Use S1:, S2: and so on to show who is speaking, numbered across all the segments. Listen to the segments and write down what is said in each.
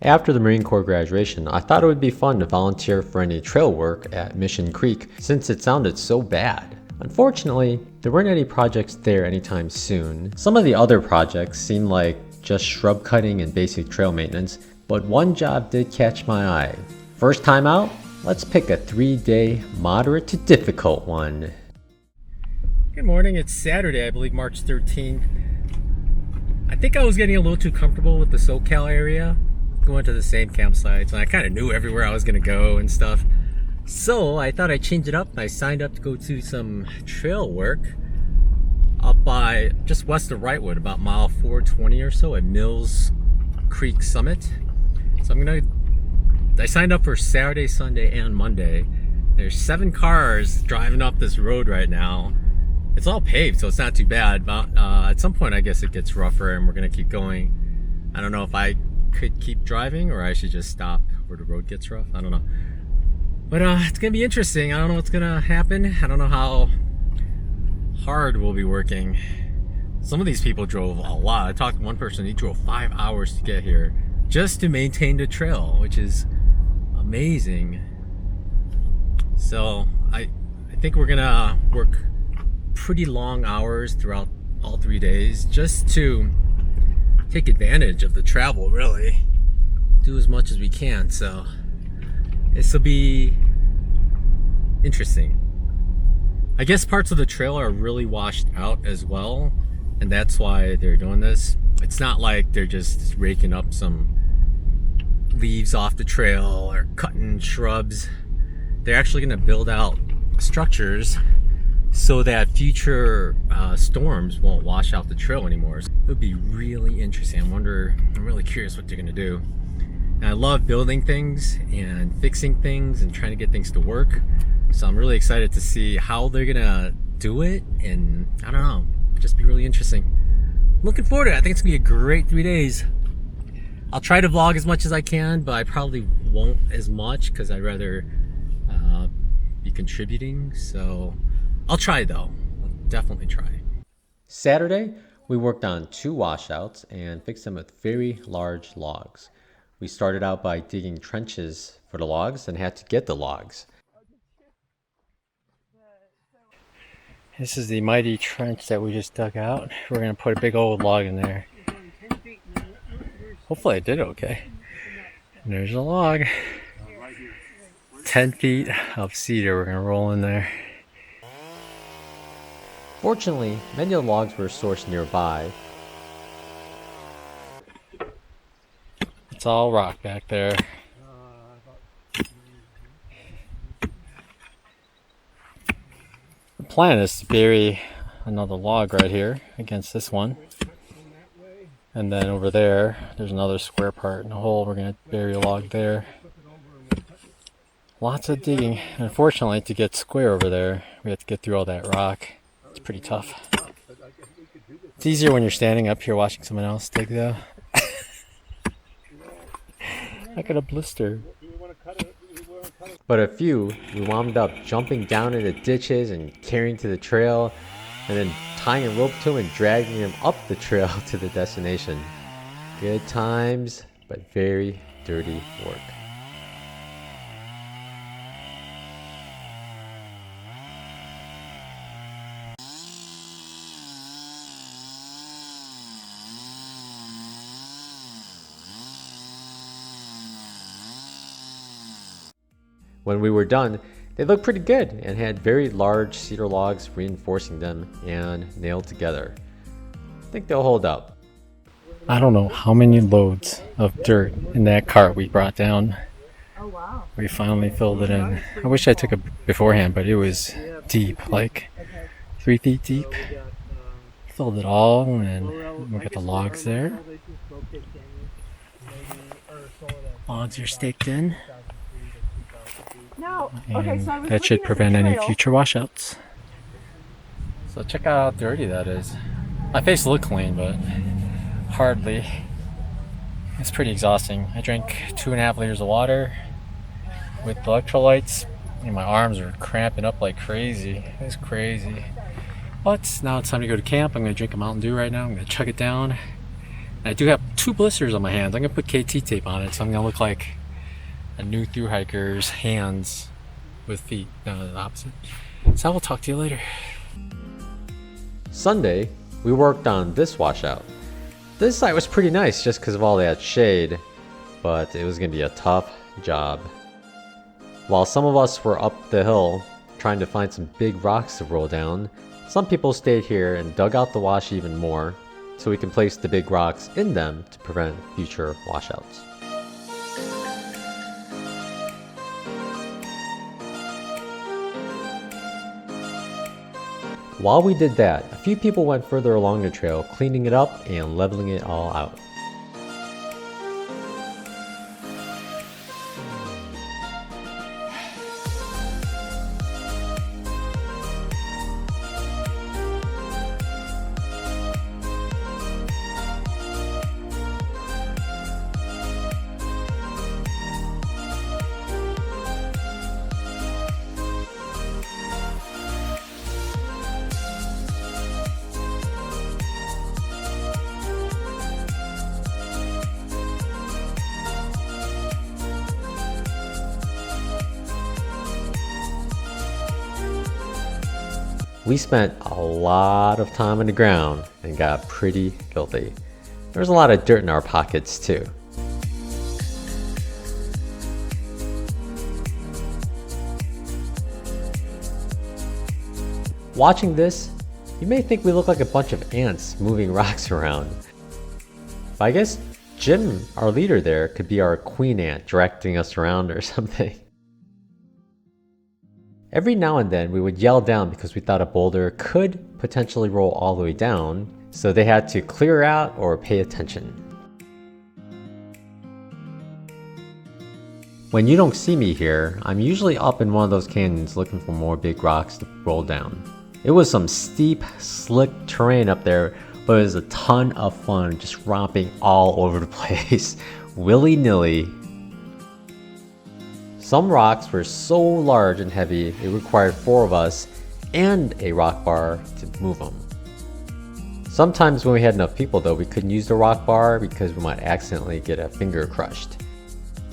S1: After the Marine Corps graduation, I thought it would be fun to volunteer for any trail work at Mission Creek since it sounded so bad. Unfortunately, there weren't any projects there anytime soon. Some of the other projects seemed like just shrub cutting and basic trail maintenance, but one job did catch my eye. First time out, let's pick a 3-day moderate to difficult one. Good morning, it's Saturday, I believe March 13th. I think I was getting a little too comfortable with the SoCal area, going to the same campsites, and I kind of knew everywhere I was going to go and stuff. So I thought I'd change it up, and I signed up to go to some trail work up by just west of Wrightwood, about mile 420 or so at Mills Creek Summit. So I signed up for Saturday, Sunday, and Monday. There's 7 cars driving up this road right now. It's all paved, so it's not too bad, but at some point I guess it gets rougher and we're gonna keep going. I don't know if I could keep driving or I should just stop where the road gets rough. I don't know. But it's gonna be interesting. I don't know what's gonna happen. I don't know how hard we'll be working. Some of these people drove a lot. I talked to one person, he drove 5 hours to get here just to maintain the trail, which is amazing. So I think we're gonna work pretty long hours throughout all 3 days just to take advantage of the travel, really. Do as much as we can, so this will be interesting. I guess parts of the trail are really washed out as well, and that's why they're doing this. It's not like they're just raking up some leaves off the trail or cutting shrubs. They're actually going to build out structures so that future storms won't wash out the trail anymore. So it would be really interesting. I'm really curious what they're gonna do. And I love building things and fixing things and trying to get things to work. So I'm really excited to see how they're gonna do it, and I don't know, it'll just be really interesting. Looking forward to it. I think it's gonna be a great 3 days. I'll try to vlog as much as I can, but I probably won't as much because I'd rather be contributing. So I'll try though. I'll definitely try. Saturday, we worked on 2 washouts and fixed them with very large logs. We started out by digging trenches for the logs and had to get the logs. This is the mighty trench that we just dug out. We're going to put a big old log in there. Hopefully I did okay. And there's a log. 10 feet of cedar we're going to roll in there. Fortunately, many of the logs were sourced nearby. It's all rock back there. The plan is to bury another log right here against this one. And then over there, there's another square part in the hole. We're going to bury a log there. Lots of digging. Unfortunately, to get square over there, we have to get through all that rock. It's pretty tough. It's easier when you're standing up here watching someone else dig though. I got a blister. But a few, we wound up jumping down into ditches and carrying to the trail, and then tying a rope to them and dragging them up the trail to the destination. Good times, but very dirty work. When we were done, they looked pretty good and had very large cedar logs reinforcing them and nailed together. I think they'll hold up. I don't know how many loads of dirt in that cart we brought down. Oh wow. We finally filled it in. I wish I took it beforehand, but it was deep, like 3 feet deep. Filled it all, and we got the logs there. Logs are staked in. And that should prevent any future washouts. So check out how dirty that is. My face looked clean, but hardly. It's pretty exhausting. I drank 2.5 liters of water with electrolytes, and my arms are cramping up like crazy. It's crazy. But now it's time to go to camp. I'm going to drink a Mountain Dew right now. I'm going to chug it down. I do have 2 blisters on my hands. I'm gonna put KT tape on it, so I'm gonna look like a new thru hiker's hands with feet. No, the opposite. So I will talk to you later. Sunday, we worked on this washout. This site was pretty nice just because of all that shade, but it was gonna be a tough job. While some of us were up the hill trying to find some big rocks to roll down, some people stayed here and dug out the wash even more so we can place the big rocks in them to prevent future washouts. While we did that, a few people went further along the trail cleaning it up and leveling it all out. We spent a lot of time on the ground and got pretty filthy. There was a lot of dirt in our pockets too. Watching this, you may think we look like a bunch of ants moving rocks around. But I guess Jim, our leader there, could be our queen ant directing us around or something. Every now and then we would yell down because we thought a boulder could potentially roll all the way down, so they had to clear out or pay attention. When you don't see me here, I'm usually up in one of those canyons looking for more big rocks to roll down. It was some steep, slick terrain up there, but it was a ton of fun just romping all over the place, willy-nilly. Some rocks were so large and heavy, it required 4 of us and a rock bar to move them. Sometimes when we had enough people though, we couldn't use the rock bar because we might accidentally get a finger crushed.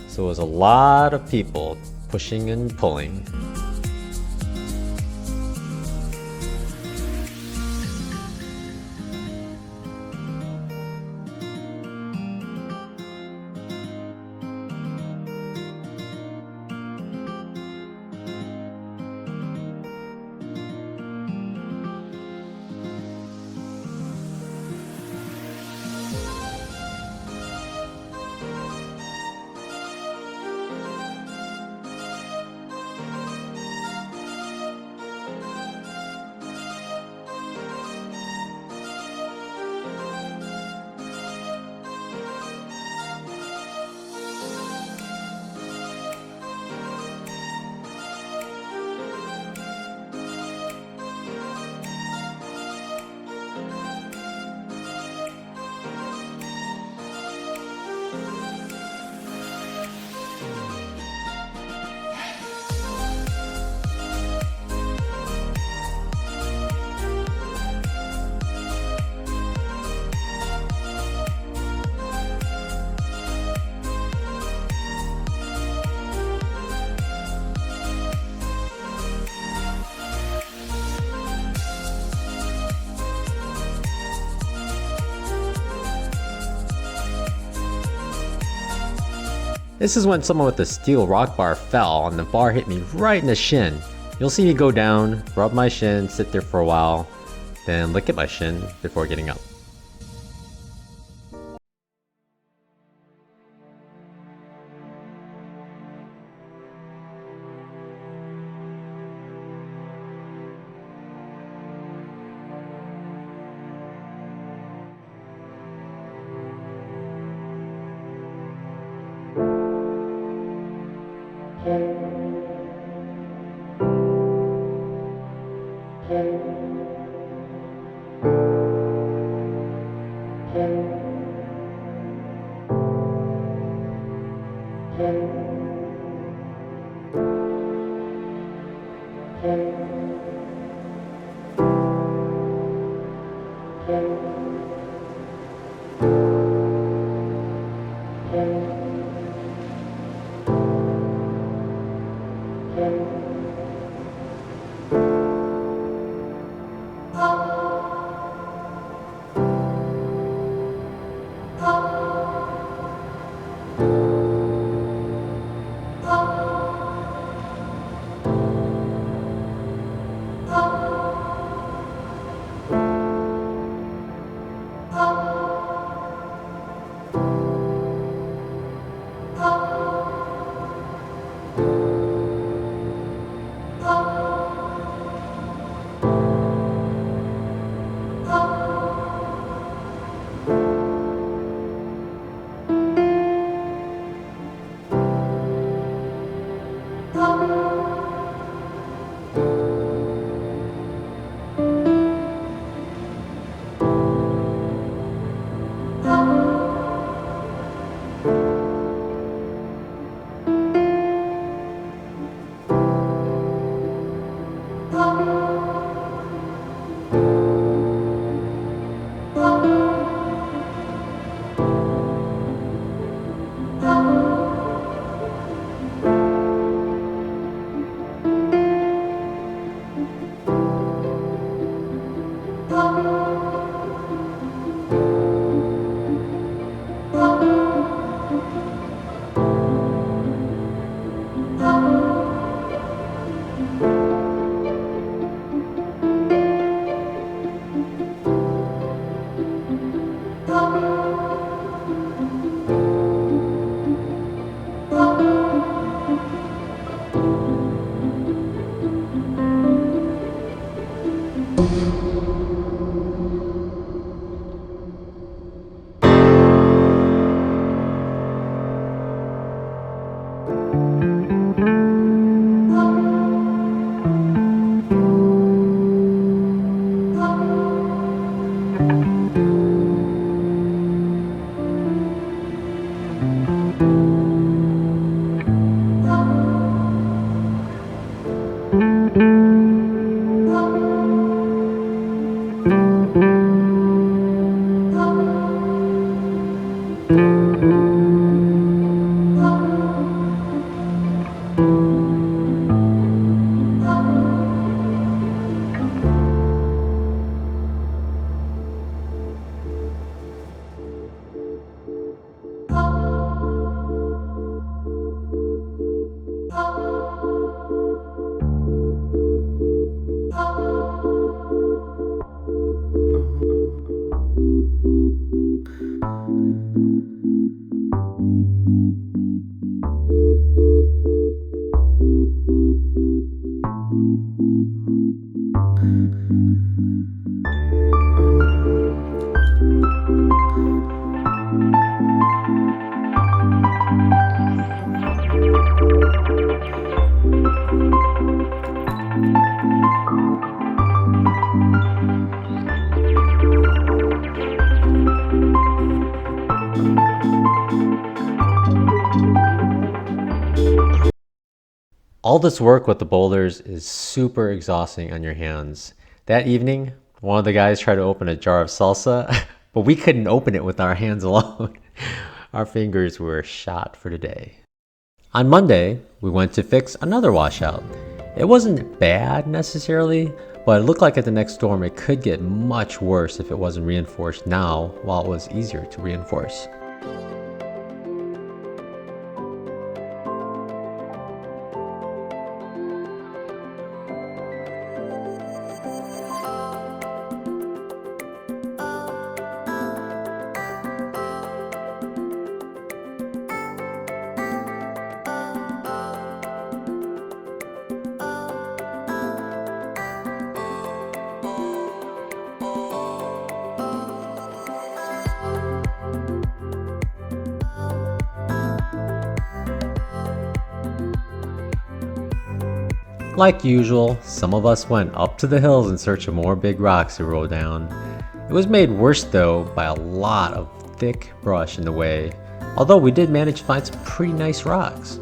S1: So it was a lot of people pushing and pulling. This is when someone with a steel rock bar fell and the bar hit me right in the shin. You'll see me go down, rub my shin, sit there for a while, then lick at my shin before getting up.
S2: Thank you.
S1: All this work with the boulders is super exhausting on your hands. That evening, one of the guys tried to open a jar of salsa, but we couldn't open it with our hands alone. Our fingers were shot for the day. On Monday, we went to fix another washout. It wasn't bad necessarily, but it looked like at the next storm it could get much worse if it wasn't reinforced now while it was easier to reinforce. Like usual, some of us went up to the hills in search of more big rocks to roll down. It was made worse though by a lot of thick brush in the way, although we did manage to find some pretty nice rocks.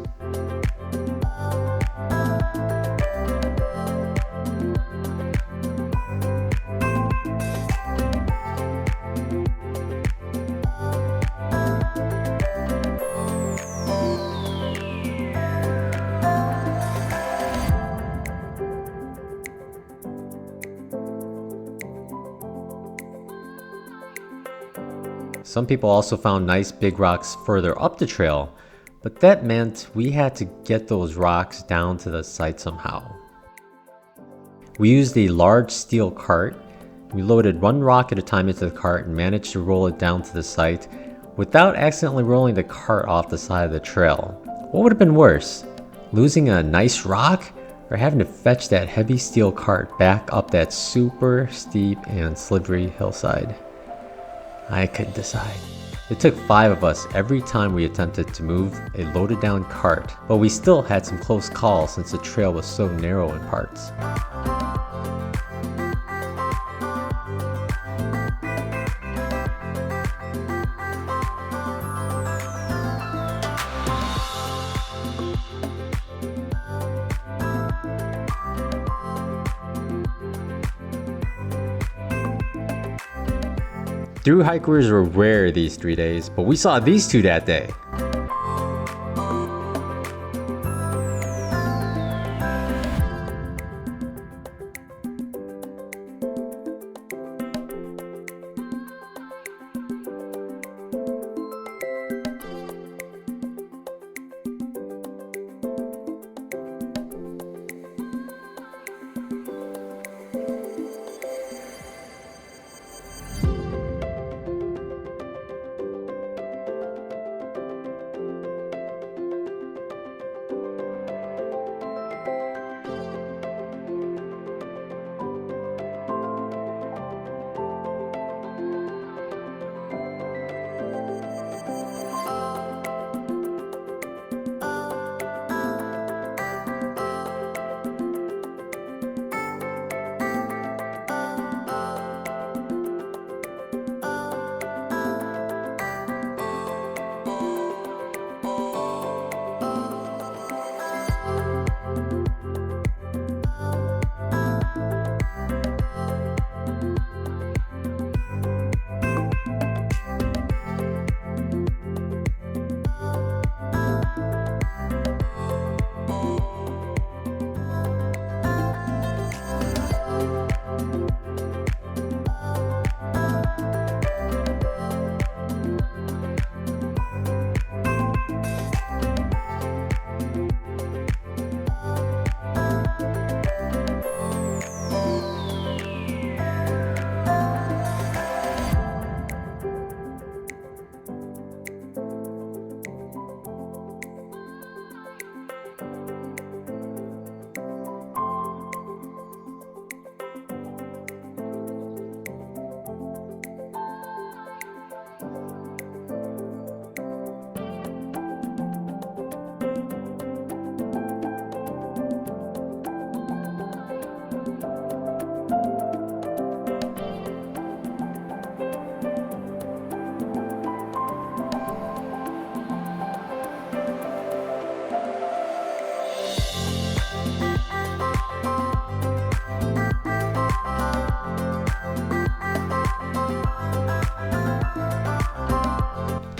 S1: Some people also found nice big rocks further up the trail, but that meant we had to get those rocks down to the site somehow. We used a large steel cart. We loaded one rock at a time into the cart and managed to roll it down to the site without accidentally rolling the cart off the side of the trail. What would have been worse, losing a nice rock or having to fetch that heavy steel cart back up that super steep and slithery hillside? I couldn't decide. It took 5 of us every time we attempted to move a loaded down cart, but we still had some close calls since the trail was so narrow in parts. Through hikers were rare these 3 days, but we saw these 2 that day.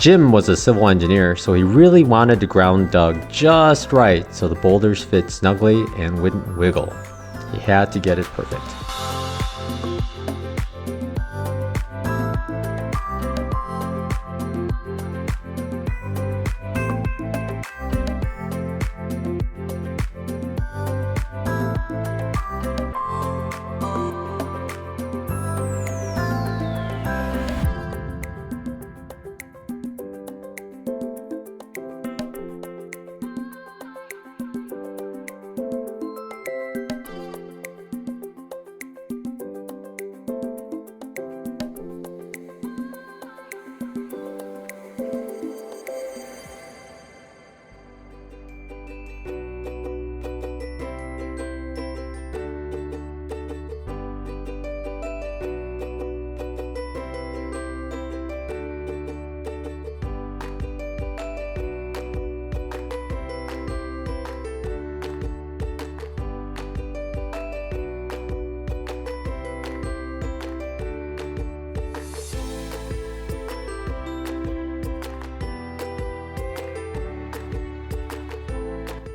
S1: Jim was a civil engineer, so he really wanted the ground dug just right so the boulders fit snugly and wouldn't wiggle. He had to get it perfect.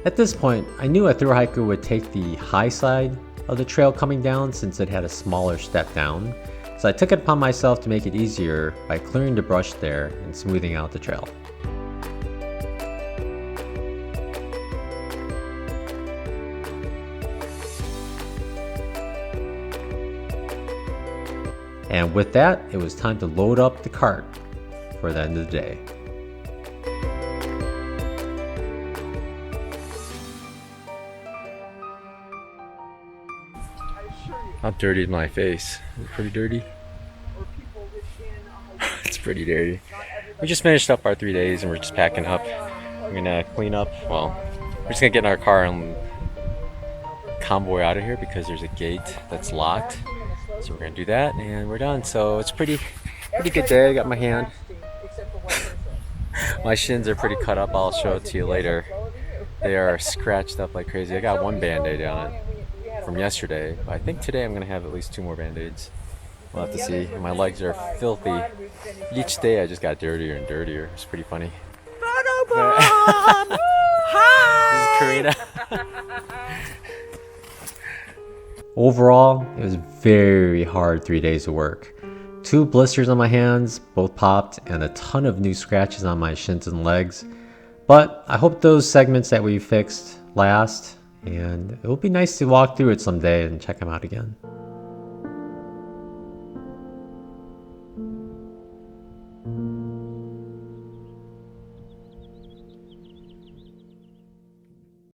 S1: At this point, I knew a thru hiker would take the high side of the trail coming down since it had a smaller step down, so I took it upon myself to make it easier by clearing the brush there and smoothing out the trail. And with that, it was time to load up the cart for the end of the day. How dirty is my face? Is it pretty dirty? It's pretty dirty. We just finished up our 3 days and we're just packing up. We're gonna clean up. Well, we're just gonna get in our car and convoy out of here because there's a gate that's locked. So we're gonna do that and we're done. So it's pretty good day. I got my hand. My shins are pretty cut up. I'll show it to you later. They are scratched up like crazy. I got one band-aid on it from yesterday. I think today I'm gonna have at least 2 more band-aids. We'll have to see. My legs are filthy. Each day I just got dirtier and dirtier. It's pretty funny. Hi! This is Karina. Overall, it was very hard 3 days of work. 2 blisters on my hands, both popped, and a ton of new scratches on my shins and legs. But I hope those segments that we fixed last, and it will be nice to walk through it someday and check them out again.